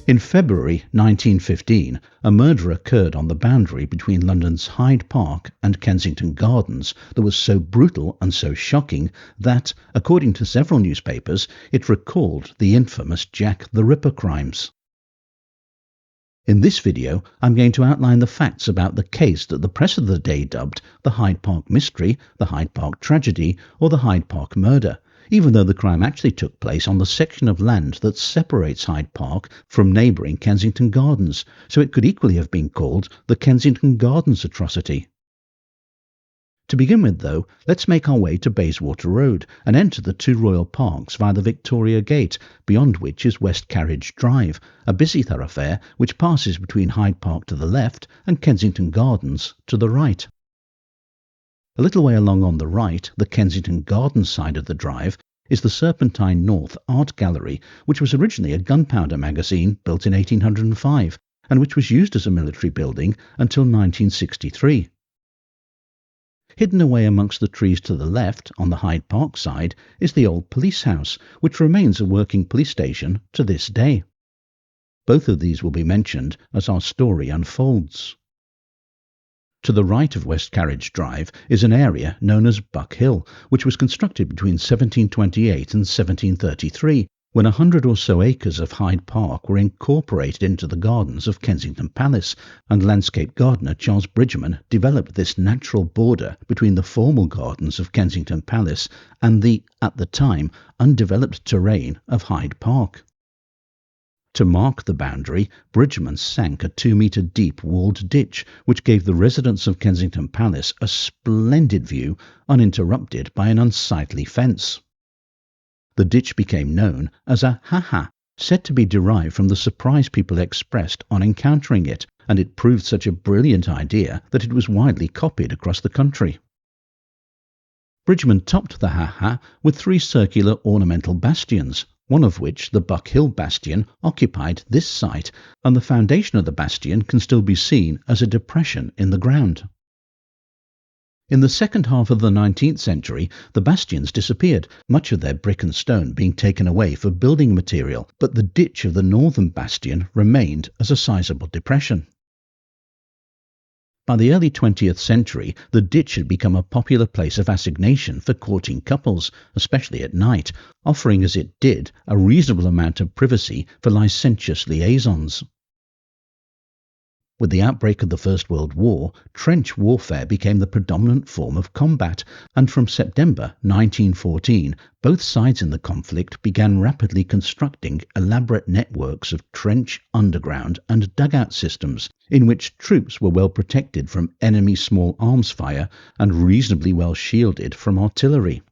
In February 1915, a murder occurred on the boundary between London's Hyde Park and Kensington Gardens that was so brutal and so shocking that, according to several newspapers, it recalled the infamous Jack the Ripper crimes. In this video, I'm going to outline the facts about the case that the press of the day dubbed the Hyde Park Mystery, the Hyde Park Tragedy, or the Hyde Park Murder, even though the crime actually took place on the section of land that separates Hyde Park from neighbouring Kensington Gardens, so it could equally have been called the Kensington Gardens atrocity. To begin with, though, let's make our way to Bayswater Road and enter the two royal parks via the Victoria Gate, beyond which is West Carriage Drive, a busy thoroughfare which passes between Hyde Park to the left and Kensington Gardens to the right. A little way along on the right, the Kensington Gardens side of the drive, is the Serpentine North Art Gallery, which was originally a gunpowder magazine built in 1805 and which was used as a military building until 1963. Hidden away amongst the trees to the left, on the Hyde Park side, is the old police house, which remains a working police station to this day. Both of these will be mentioned as our story unfolds. To the right of West Carriage Drive is an area known as Buck Hill, which was constructed between 1728 and 1733, when 100 or so acres of Hyde Park were incorporated into the gardens of Kensington Palace, and landscape gardener Charles Bridgman developed this natural border between the formal gardens of Kensington Palace and the, at the time, undeveloped terrain of Hyde Park. To mark the boundary, Bridgman sank a 2-metre deep walled ditch, which gave the residents of Kensington Palace a splendid view, uninterrupted by an unsightly fence. The ditch became known as a ha-ha, said to be derived from the surprise people expressed on encountering it, and it proved such a brilliant idea that it was widely copied across the country. Bridgman topped the ha-ha with 3 circular ornamental bastions, one of which, the Buck Hill Bastion, occupied this site, and the foundation of the bastion can still be seen as a depression in the ground. In the second half of the 19th century, the bastions disappeared, much of their brick and stone being taken away for building material, but the ditch of the northern bastion remained as a sizable depression. By the early 20th century, the ditch had become a popular place of assignation for courting couples, especially at night, offering as it did a reasonable amount of privacy for licentious liaisons. With the outbreak of the First World War, trench warfare became the predominant form of combat, and from September 1914, both sides in the conflict began rapidly constructing elaborate networks of trench, underground and dugout systems, in which troops were well protected from enemy small arms fire and reasonably well shielded from artillery.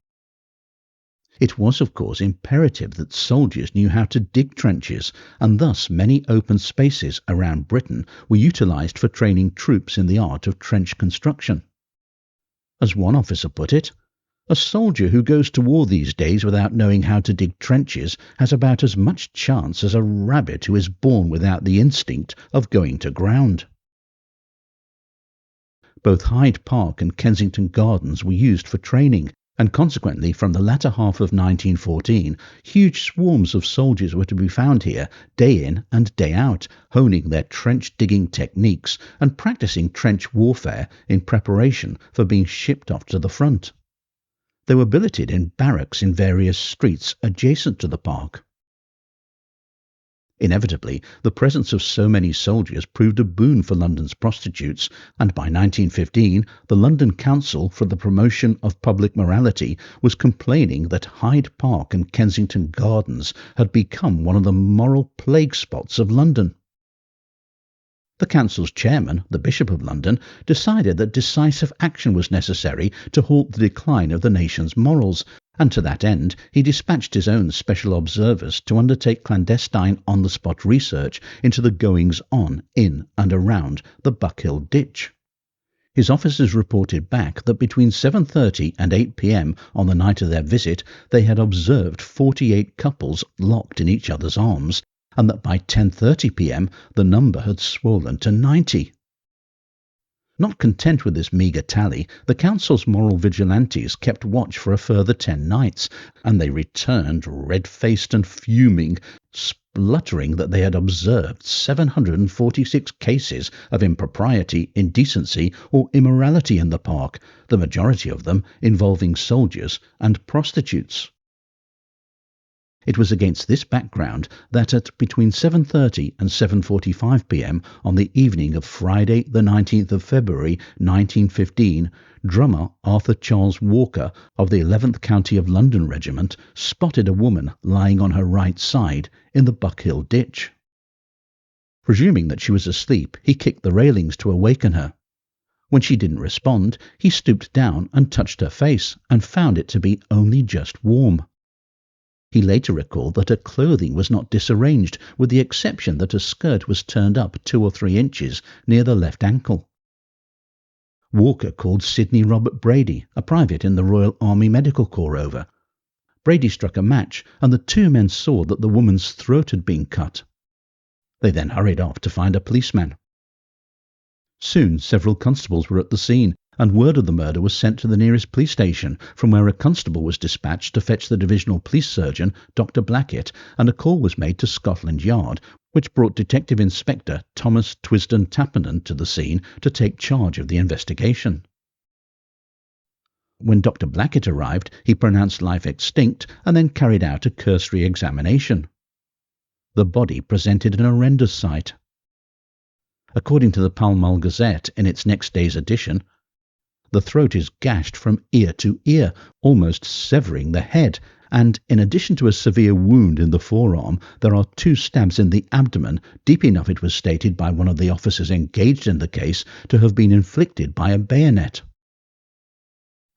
It was, of course, imperative that soldiers knew how to dig trenches, and thus many open spaces around Britain were utilised for training troops in the art of trench construction. As one officer put it, "A soldier who goes to war these days without knowing how to dig trenches has about as much chance as a rabbit who is born without the instinct of going to ground." Both Hyde Park and Kensington Gardens were used for training, and consequently from the latter half of 1914, huge swarms of soldiers were to be found here day in and day out, honing their trench-digging techniques and practicing trench warfare in preparation for being shipped off to the front. They were billeted in barracks in various streets adjacent to the park. Inevitably, the presence of so many soldiers proved a boon for London's prostitutes, and by 1915 the London Council for the Promotion of Public Morality was complaining that Hyde Park and Kensington Gardens had become one of the moral plague spots of London. The Council's chairman, the Bishop of London, decided that decisive action was necessary to halt the decline of the nation's morals, and to that end he dispatched his own special observers to undertake clandestine on-the-spot research into the goings-on in and around the Buck Hill ditch. His officers reported back that between 7:30 and 8 p.m. on the night of their visit they had observed 48 couples locked in each other's arms, and that by 10:30 p.m. the number had swollen to 90. Not content with this meagre tally, the council's moral vigilantes kept watch for a further 10 nights, and they returned red-faced and fuming, bluttering that they had observed 746 cases of impropriety, indecency, or immorality in the park, the majority of them involving soldiers and prostitutes. It was against this background that at between 7:30 and 7:45 p.m. on the evening of Friday the 19th of February 1915, drummer Arthur Charles Walker of the 11th County of London Regiment spotted a woman lying on her right side in the Buckhill ditch. Presuming that she was asleep, he kicked the railings to awaken her. When she didn't respond, he stooped down and touched her face and found it to be only just warm. He later recalled that her clothing was not disarranged, with the exception that her skirt was turned up 2 or 3 inches near the left ankle. Walker called Sidney Robert Brady, a private in the Royal Army Medical Corps, over. Brady struck a match, and the 2 men saw that the woman's throat had been cut. They then hurried off to find a policeman. Soon several constables were at the scene, and word of the murder was sent to the nearest police station, from where a constable was dispatched to fetch the divisional police surgeon, Dr. Blackett, and a call was made to Scotland Yard, which brought Detective Inspector Thomas Twisden Tappenden to the scene to take charge of the investigation. When Dr. Blackett arrived, he pronounced life extinct and then carried out a cursory examination. The body presented an horrendous sight. According to the Pall Mall Gazette in its next day's edition, the throat is gashed from ear to ear, almost severing the head, and in addition to a severe wound in the forearm, there are 2 stabs in the abdomen, deep enough, it was stated by one of the officers engaged in the case, to have been inflicted by a bayonet.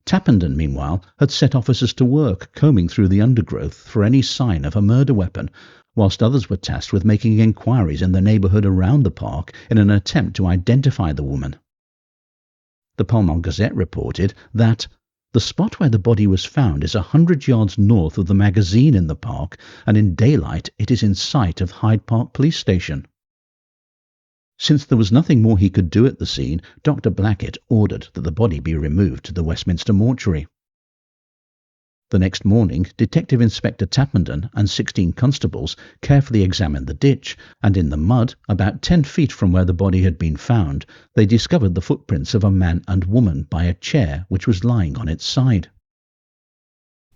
Tappenden, meanwhile, had set officers to work combing through the undergrowth for any sign of a murder weapon, whilst others were tasked with making inquiries in the neighbourhood around the park in an attempt to identify the woman. The Pall Mall Gazette reported that the spot where the body was found is 100 yards north of the magazine in the park, and in daylight it is in sight of Hyde Park police station. Since there was nothing more he could do at the scene, Dr. Blackett ordered that the body be removed to the Westminster mortuary. The next morning, Detective Inspector Tappenden and 16 constables carefully examined the ditch, and in the mud, about 10 feet from where the body had been found, they discovered the footprints of a man and woman by a chair which was lying on its side.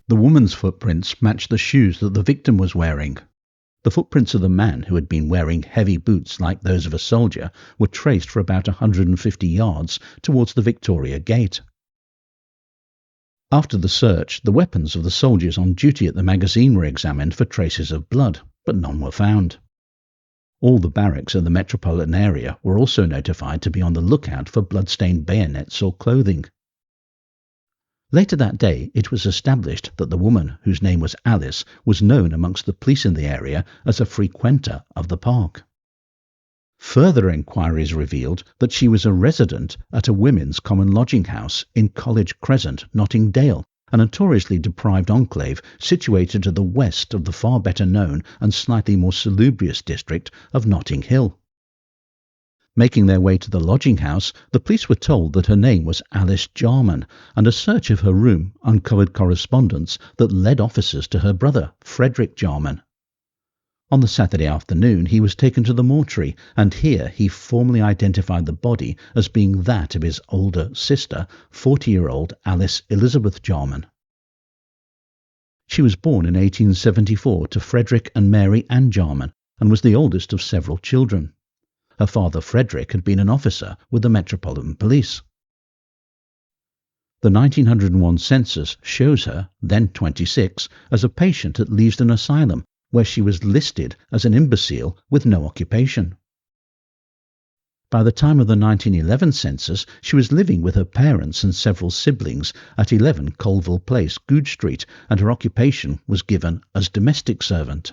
The woman's footprints matched the shoes that the victim was wearing. The footprints of the man, who had been wearing heavy boots like those of a soldier, were traced for about 150 yards towards the Victoria Gate. After the search, the weapons of the soldiers on duty at the magazine were examined for traces of blood, but none were found. All the barracks in the metropolitan area were also notified to be on the lookout for blood-stained bayonets or clothing. Later that day, it was established that the woman, whose name was Alice, was known amongst the police in the area as a frequenter of the park. Further inquiries revealed that she was a resident at a women's common lodging house in College Crescent, Nottingdale, a notoriously deprived enclave situated to the west of the far better known and slightly more salubrious district of Notting Hill. Making their way to the lodging house, the police were told that her name was Alice Jarman, and a search of her room uncovered correspondence that led officers to her brother, Frederick Jarman. On the Saturday afternoon, he was taken to the mortuary, and here he formally identified the body as being that of his older sister, 40-year-old Alice Elizabeth Jarman. She was born in 1874 to Frederick and Mary Ann Jarman, and was the oldest of several children. Her father, Frederick, had been an officer with the Metropolitan Police. The 1901 census shows her, then 26, as a patient at Leavesden Asylum, where she was listed as an imbecile with no occupation. By the time of the 1911 census, she was living with her parents and several siblings at 11 Colville Place, Goodge Street, and her occupation was given as domestic servant.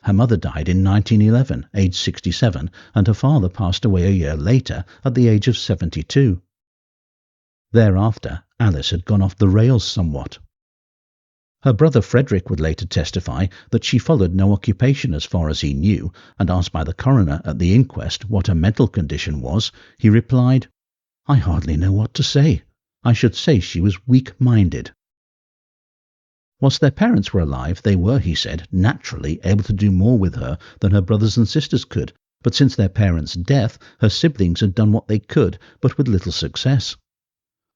Her mother died in 1911, aged 67, and her father passed away a year later at the age of 72. Thereafter, Alice had gone off the rails somewhat. Her brother Frederick would later testify that she followed no occupation as far as he knew, and asked by the coroner at the inquest what her mental condition was, he replied, "I hardly know what to say. I should say she was weak-minded." Whilst their parents were alive, they were, he said, naturally able to do more with her than her brothers and sisters could, but since their parents' death, her siblings had done what they could, but with little success.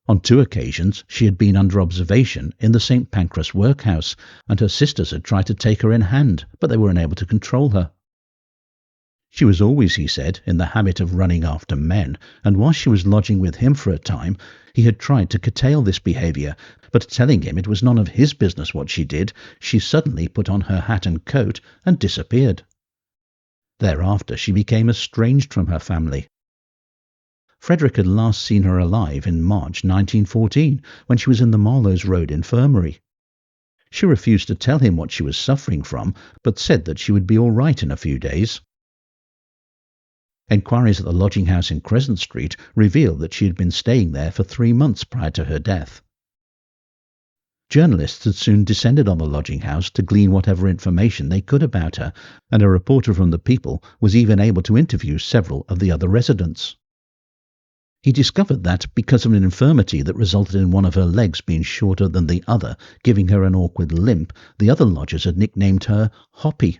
On 2 occasions she had been under observation in the St. Pancras workhouse, and her sisters had tried to take her in hand, but they were unable to control her. She was always, he said, in the habit of running after men, and whilst she was lodging with him for a time, he had tried to curtail this behaviour, but telling him it was none of his business what she did, she suddenly put on her hat and coat and disappeared. Thereafter she became estranged from her family. Frederick had last seen her alive in March 1914, when she was in the Marloes Road Infirmary. She refused to tell him what she was suffering from, but said that she would be all right in a few days. Enquiries at the lodging house in Crescent Street revealed that she had been staying there for 3 months prior to her death. Journalists had soon descended on the lodging house to glean whatever information they could about her, and a reporter from the People was even able to interview several of the other residents. He discovered that, because of an infirmity that resulted in one of her legs being shorter than the other, giving her an awkward limp, the other lodgers had nicknamed her Hoppy.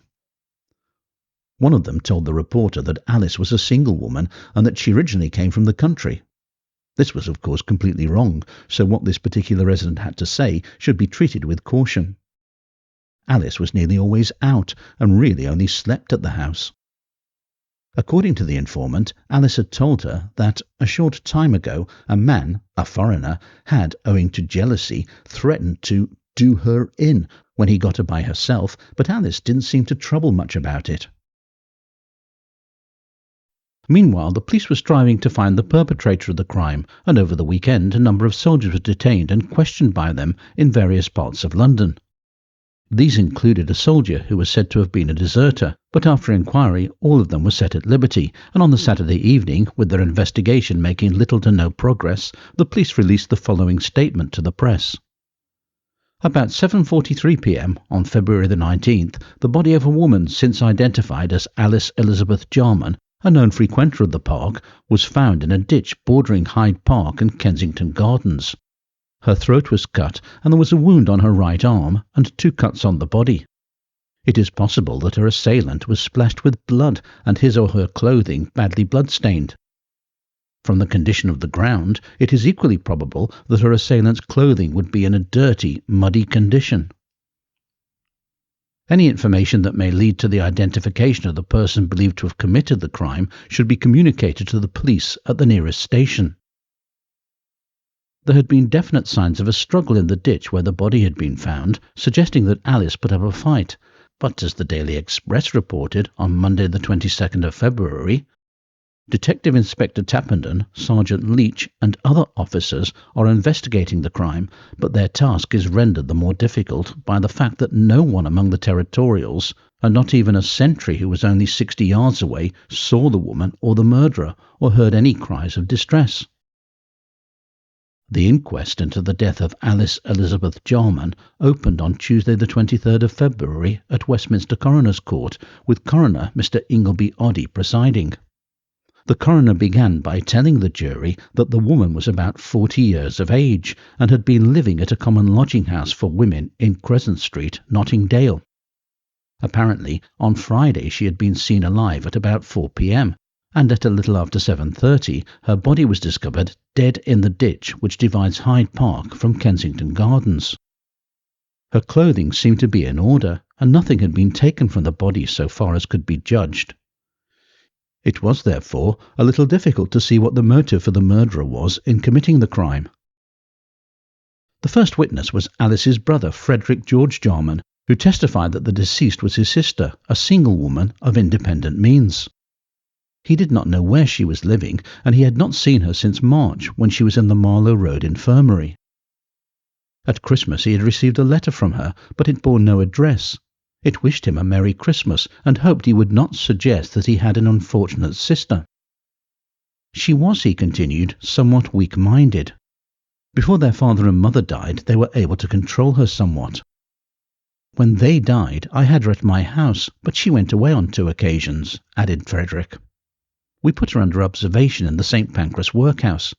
One of them told the reporter that Alice was a single woman and that she originally came from the country. This was, of course, completely wrong, so what this particular resident had to say should be treated with caution. Alice was nearly always out and really only slept at the house. According to the informant, Alice had told her that, a short time ago, a man, a foreigner, had, owing to jealousy, threatened to do her in when he got her by herself, but Alice didn't seem to trouble much about it. Meanwhile, the police were striving to find the perpetrator of the crime, and over the weekend a number of soldiers were detained and questioned by them in various parts of London. These included a soldier who was said to have been a deserter, but after inquiry all of them were set at liberty, and on the Saturday evening, with their investigation making little to no progress, the police released the following statement to the press. About 7:43 p.m. on February the 19th, the body of a woman since identified as Alice Elizabeth Jarman, a known frequenter of the park, was found in a ditch bordering Hyde Park and Kensington Gardens. Her throat was cut and there was a wound on her right arm and 2 cuts on the body. It is possible that her assailant was splashed with blood and his or her clothing badly blood-stained. From the condition of the ground, it is equally probable that her assailant's clothing would be in a dirty, muddy condition. Any information that may lead to the identification of the person believed to have committed the crime should be communicated to the police at the nearest station. There had been definite signs of a struggle in the ditch where the body had been found, suggesting that Alice put up a fight, but as the Daily Express reported on Monday the 22nd of February, Detective Inspector Tappenden, Sergeant Leach and other officers are investigating the crime, but their task is rendered the more difficult by the fact that no one among the territorials, and not even a sentry who was only 60 yards away, saw the woman or the murderer or heard any cries of distress. The inquest into the death of Alice Elizabeth Jarman opened on Tuesday the 23rd of February at Westminster Coroner's Court, with Coroner Mr. Ingleby Oddie presiding. The coroner began by telling the jury that the woman was about 40 years of age and had been living at a common lodging house for women in Crescent Street, Nottingdale. Apparently, on Friday she had been seen alive at about 4 p.m, and at a little after 7:30 her body was discovered dead in the ditch which divides Hyde Park from Kensington Gardens. Her clothing seemed to be in order, and nothing had been taken from the body so far as could be judged. It was, therefore, a little difficult to see what the motive for the murderer was in committing the crime. The first witness was Alice's brother, Frederick George Jarman, who testified that the deceased was his sister, a single woman of independent means. He did not know where she was living, and he had not seen her since March, when she was in the Marloes Road Infirmary. At Christmas he had received a letter from her, but it bore no address. It wished him a Merry Christmas, and hoped he would not suggest that he had an unfortunate sister. She was, he continued, somewhat weak-minded. Before their father and mother died, they were able to control her somewhat. When they died, I had her at my house, but she went away on 2 occasions, added Frederick. We put her under observation in the St. Pancras workhouse.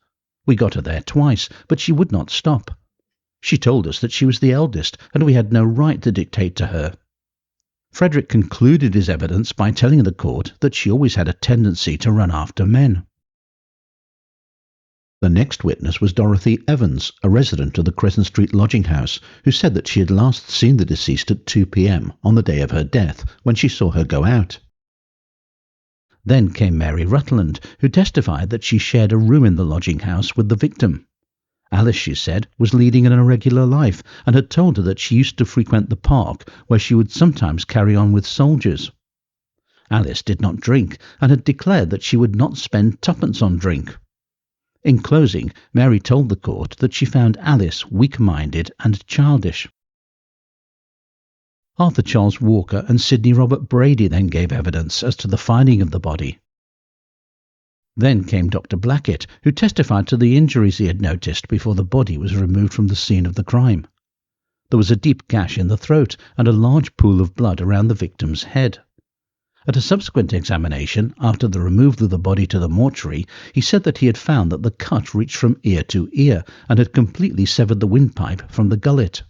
We got her there twice, but she would not stop. She told us that she was the eldest and we had no right to dictate to her. Frederick concluded his evidence by telling the court that she always had a tendency to run after men. The next witness was Dorothy Evans, a resident of the Crescent Street lodging house, who said that she had last seen the deceased at 2 p.m. on the day of her death, when she saw her go out. Then came Mary Rutland, who testified that she shared a room in the lodging house with the victim. Alice, she said, was leading an irregular life and had told her that she used to frequent the park, where she would sometimes carry on with soldiers. Alice did not drink and had declared that she would not spend twopence on drink. In closing, Mary told the court that she found Alice weak-minded and childish. Arthur Charles Walker and Sidney Robert Brady then gave evidence as to the finding of the body. Then came Dr. Blackett, who testified to the injuries he had noticed before the body was removed from the scene of the crime. There was a deep gash in the throat and a large pool of blood around the victim's head. At a subsequent examination, after the removal of the body to the mortuary, he said that he had found that the cut reached from ear to ear and had completely severed the windpipe from the gullet.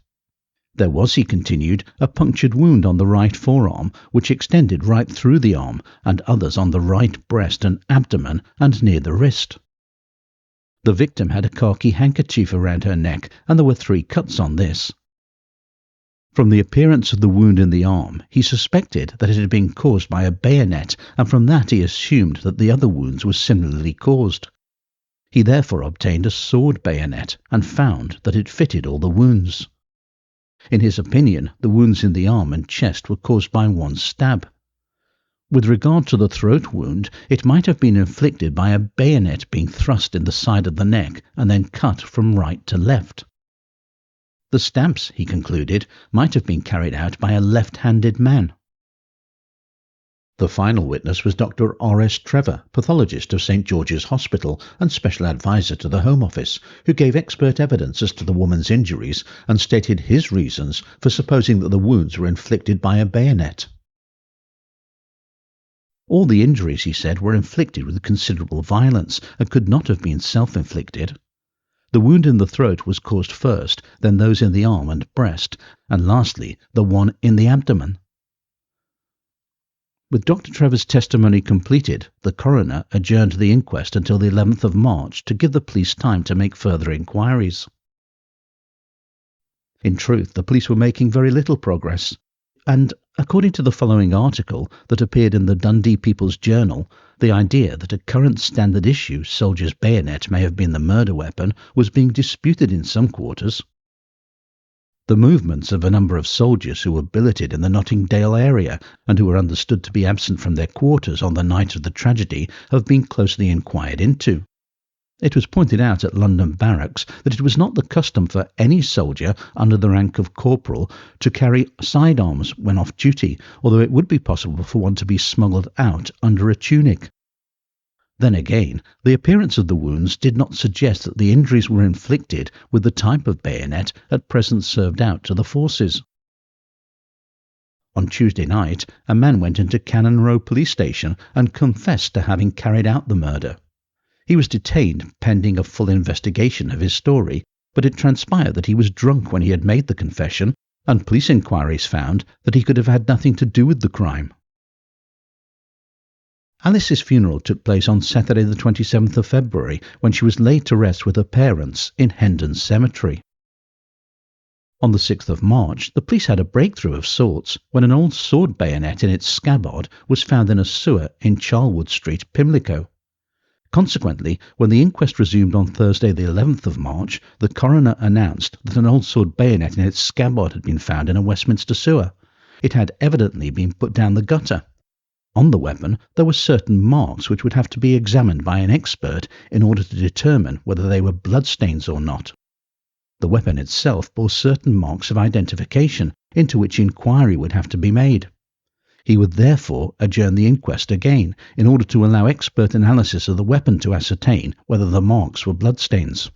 There was, he continued, a punctured wound on the right forearm, which extended right through the arm, and others on the right breast and abdomen and near the wrist. The victim had a khaki handkerchief around her neck, and there were 3 cuts on this. From the appearance of the wound in the arm, he suspected that it had been caused by a bayonet, and from that he assumed that the other wounds were similarly caused. He therefore obtained a sword bayonet and found that it fitted all the wounds. In his opinion, the wounds in the arm and chest were caused by one stab. With regard to the throat wound, it might have been inflicted by a bayonet being thrust in the side of the neck and then cut from right to left. The stabs, he concluded, might have been carried out by a left-handed man. The final witness was Dr. R.S. Trevor, pathologist of St. George's Hospital and special advisor to the Home Office, who gave expert evidence as to the woman's injuries and stated his reasons for supposing that the wounds were inflicted by a bayonet. All the injuries, he said, were inflicted with considerable violence and could not have been self-inflicted. The wound in the throat was caused first, then those in the arm and breast, and lastly the one in the abdomen. With Dr. Trevor's testimony completed, the coroner adjourned the inquest until the 11th of March to give the police time to make further inquiries. In truth, the police were making very little progress, and, according to the following article that appeared in the Dundee People's Journal, the idea that a current standard issue soldier's bayonet may have been the murder weapon was being disputed in some quarters. The movements of a number of soldiers who were billeted in the Nottingdale area and who were understood to be absent from their quarters on the night of the tragedy have been closely inquired into. It was pointed out at London Barracks that it was not the custom for any soldier under the rank of corporal to carry sidearms when off duty, although it would be possible for one to be smuggled out under a tunic. Then again, the appearance of the wounds did not suggest that the injuries were inflicted with the type of bayonet at present served out to the forces. On Tuesday night, a man went into Cannon Row police station and confessed to having carried out the murder. He was detained pending a full investigation of his story, but it transpired that he was drunk when he had made the confession, and police inquiries found that he could have had nothing to do with the crime. Alice's funeral took place on Saturday the 27th of February, when she was laid to rest with her parents in Hendon Cemetery. On the 6th of March, the police had a breakthrough of sorts when an old sword bayonet in its scabbard was found in a sewer in Charlwood Street, Pimlico. Consequently, when the inquest resumed on Thursday the 11th of March, the coroner announced that an old sword bayonet in its scabbard had been found in a Westminster sewer. It had evidently been put down the gutter. On the weapon there were certain marks which would have to be examined by an expert in order to determine whether they were bloodstains or not. The weapon itself bore certain marks of identification, into which inquiry would have to be made. He would therefore adjourn the inquest again, in order to allow expert analysis of the weapon to ascertain whether the marks were bloodstains.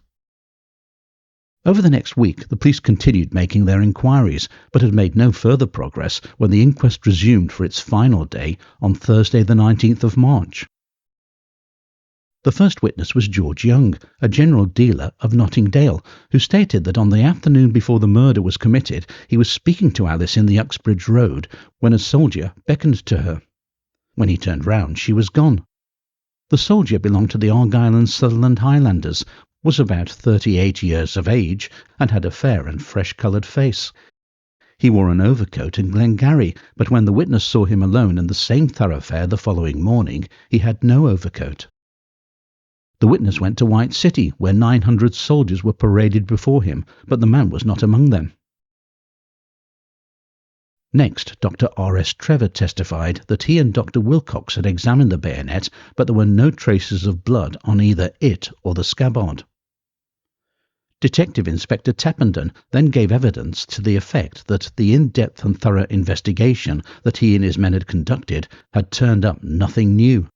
Over the next week, the police continued making their inquiries, but had made no further progress when the inquest resumed for its final day on Thursday the 19th of March. The first witness was George Young, a general dealer of Nottingdale, who stated that on the afternoon before the murder was committed, he was speaking to Alice in the Uxbridge Road when a soldier beckoned to her. When he turned round, she was gone. The soldier belonged to the Argyll and Sutherland Highlanders, was about 38 years of age, and had a fair and fresh-coloured face. He wore an overcoat in Glengarry, but when the witness saw him alone in the same thoroughfare the following morning, he had no overcoat. The witness went to White City, where 900 soldiers were paraded before him, but the man was not among them. Next, Dr. R.S. Trevor testified that he and Dr. Wilcox had examined the bayonet, but there were no traces of blood on either it or the scabbard. Detective Inspector Tappenden then gave evidence to the effect that the in-depth and thorough investigation that he and his men had conducted had turned up nothing new.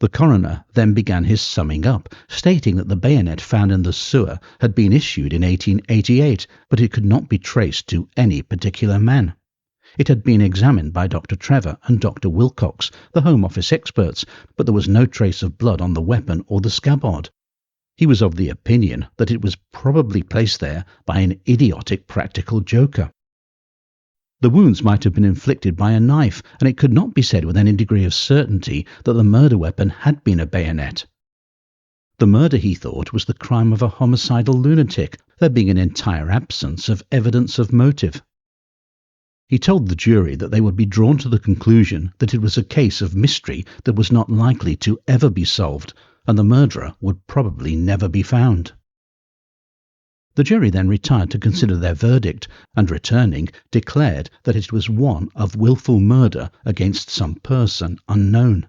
The coroner then began his summing up, stating that the bayonet found in the sewer had been issued in 1888, but it could not be traced to any particular man. It had been examined by Dr. Trevor and Dr. Wilcox, the Home Office experts, but there was no trace of blood on the weapon or the scabbard. He was of the opinion that it was probably placed there by an idiotic practical joker. The wounds might have been inflicted by a knife, and it could not be said with any degree of certainty that the murder weapon had been a bayonet. The murder, he thought, was the crime of a homicidal lunatic, there being an entire absence of evidence of motive. He told the jury that they would be drawn to the conclusion that it was a case of mystery that was not likely to ever be solved, and the murderer would probably never be found. The jury then retired to consider their verdict, and returning, declared that it was one of wilful murder against some person unknown.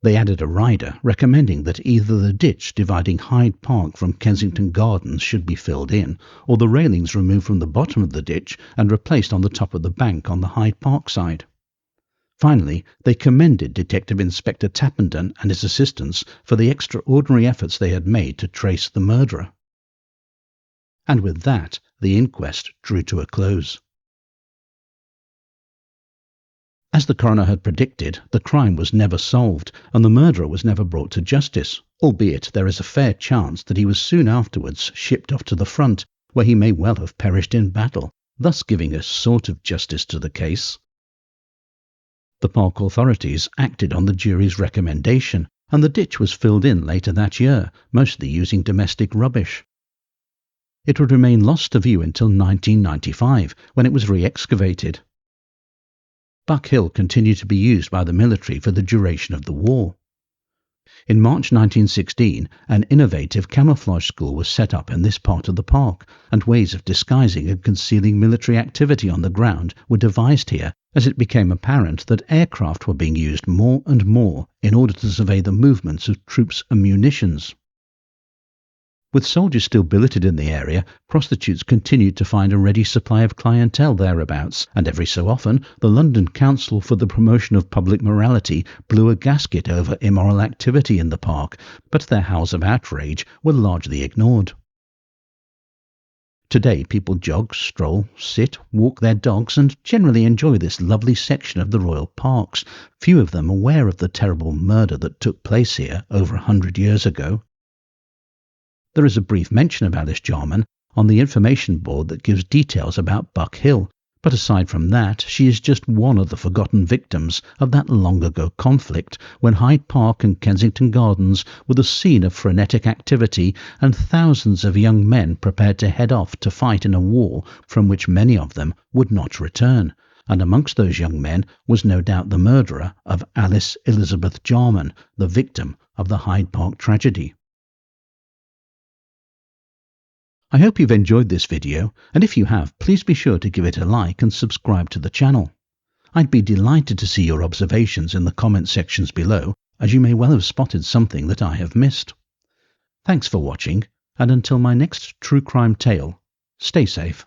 They added a rider recommending that either the ditch dividing Hyde Park from Kensington Gardens should be filled in, or the railings removed from the bottom of the ditch and replaced on the top of the bank on the Hyde Park side. Finally, they commended Detective Inspector Tappenden and his assistants for the extraordinary efforts they had made to trace the murderer. And with that, the inquest drew to a close. As the coroner had predicted, the crime was never solved, and the murderer was never brought to justice, albeit there is a fair chance that he was soon afterwards shipped off to the front, where he may well have perished in battle, thus giving a sort of justice to the case. The park authorities acted on the jury's recommendation, and the ditch was filled in later that year, mostly using domestic rubbish. It would remain lost to view until 1995, when it was re-excavated. Buck Hill continued to be used by the military for the duration of the war. In March 1916, an innovative camouflage school was set up in this part of the park, and ways of disguising and concealing military activity on the ground were devised here, as it became apparent that aircraft were being used more and more in order to survey the movements of troops and munitions. With soldiers still billeted in the area, prostitutes continued to find a ready supply of clientele thereabouts, and every so often the London Council for the Promotion of Public Morality blew a gasket over immoral activity in the park, but their howls of outrage were largely ignored. Today people jog, stroll, sit, walk their dogs, and generally enjoy this lovely section of the royal parks, few of them aware of the terrible murder that took place here over 100 years ago. There is a brief mention of Alice Jarman on the information board that gives details about Buck Hill, but aside from that, she is just one of the forgotten victims of that long-ago conflict when Hyde Park and Kensington Gardens were the scene of frenetic activity and thousands of young men prepared to head off to fight in a war from which many of them would not return, and amongst those young men was no doubt the murderer of Alice Elizabeth Jarman, the victim of the Hyde Park tragedy. I hope you've enjoyed this video, and if you have, please be sure to give it a like and subscribe to the channel. I'd be delighted to see your observations in the comment sections below, as you may well have spotted something that I have missed. Thanks for watching, and until my next true crime tale, stay safe.